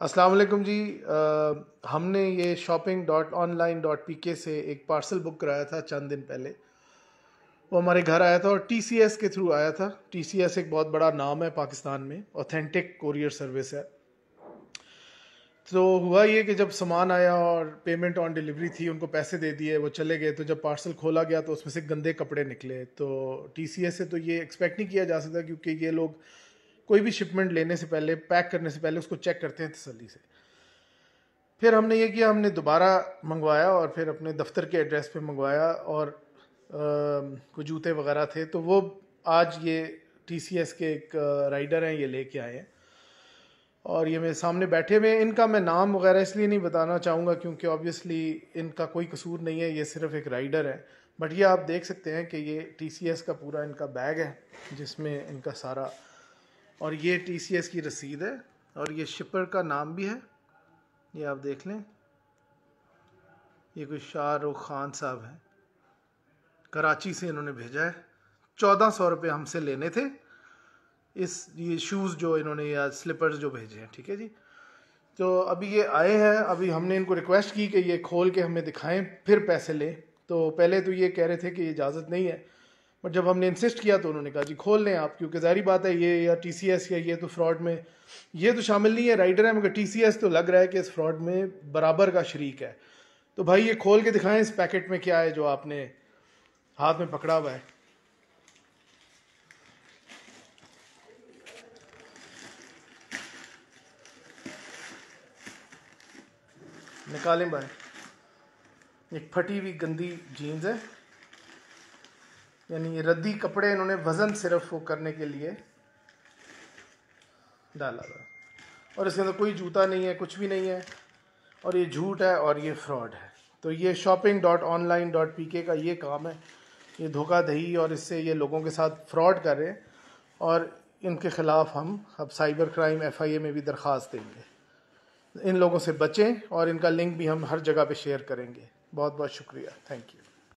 अस्सलाम वालेकुम जी। हमने ये shopping.online.pk से एक पार्सल बुक कराया था चंद दिन पहले। वो हमारे घर आया था और टीसीएस के थ्रू आया था। टीसीएस एक बहुत बड़ा नाम है पाकिस्तान में, ऑथेंटिक कोरियर सर्विस है। तो हुआ ये कि जब सामान आया और पेमेंट ऑन डिलीवरी थी, उनको पैसे दे दिए, वो चले गए। तो जब पार्सल खोला गया तो उसमें से गंदे कपड़े निकले। तो टीसीएस से तो ये एक्सपेक्ट नहीं किया जा सकता, क्योंकि ये लोग कोई भी शिपमेंट लेने से पहले, पैक करने से पहले उसको चेक करते हैं तसल्ली से। फिर हमने ये किया, हमने दोबारा मंगवाया और फिर अपने दफ्तर के एड्रेस पे मंगवाया। और कुछ जूते वगैरह थे, तो वो आज ये टीसीएस के एक राइडर हैं, ये लेके आए हैं और ये मेरे सामने बैठे हुए हैं। इनका मैं नाम वगैरह इसलिए नहीं बताना चाहूँगा क्योंकि ऑब्वियसली इनका कोई कसूर नहीं है, ये सिर्फ एक राइडर है। बट ये आप देख सकते हैं कि ये टीसीएस का पूरा इनका बैग है जिसमें इनका सारा, और ये टीसीएस की रसीद है और ये शिपर का नाम भी है, ये आप देख लें। ये कोई शाहरुख खान साहब हैं, कराची से इन्होंने भेजा है। 1400 रुपये हमसे लेने थे ये शूज़ जो इन्होंने, या स्लीपर्स जो भेजे हैं, ठीक है जी। तो अभी ये आए हैं, अभी हमने इनको रिक्वेस्ट की कि ये खोल के हमें दिखाएं फिर पैसे लें। तो पहले तो ये कह रहे थे कि इजाज़त नहीं है, बट जब हमने इंसिस्ट किया तो उन्होंने कहा जी खोल लें आप, क्योंकि ज़ाहिर बात है ये या टीसीएस या ये तो फ्रॉड में, ये तो शामिल नहीं है, राइडर है, मगर टीसीएस तो लग रहा है कि इस फ्रॉड में बराबर का शरीक है। तो भाई ये खोल के दिखाएं इस पैकेट में क्या है जो आपने हाथ में पकड़ा हुआ है। निकालें भाई। एक फटी हुई गंदी जीन्स है, यानी ये रद्दी कपड़े इन्होंने वज़न सिर्फ वो करने के लिए डाला था, और इसके अंदर कोई जूता नहीं है, कुछ भी नहीं है, और ये झूठ है और ये फ्रॉड है। तो ये shopping.online.pk का ये काम है, ये धोखाधड़ी और इससे ये लोगों के साथ फ्रॉड कर रहे हैं, और इनके ख़िलाफ़ हम अब साइबर क्राइम FIA में भी दरख्वास्त देंगे। इन लोगों से बचें और इनका लिंक भी हम हर जगह पे शेयर करेंगे। बहुत बहुत शुक्रिया, थैंक यू।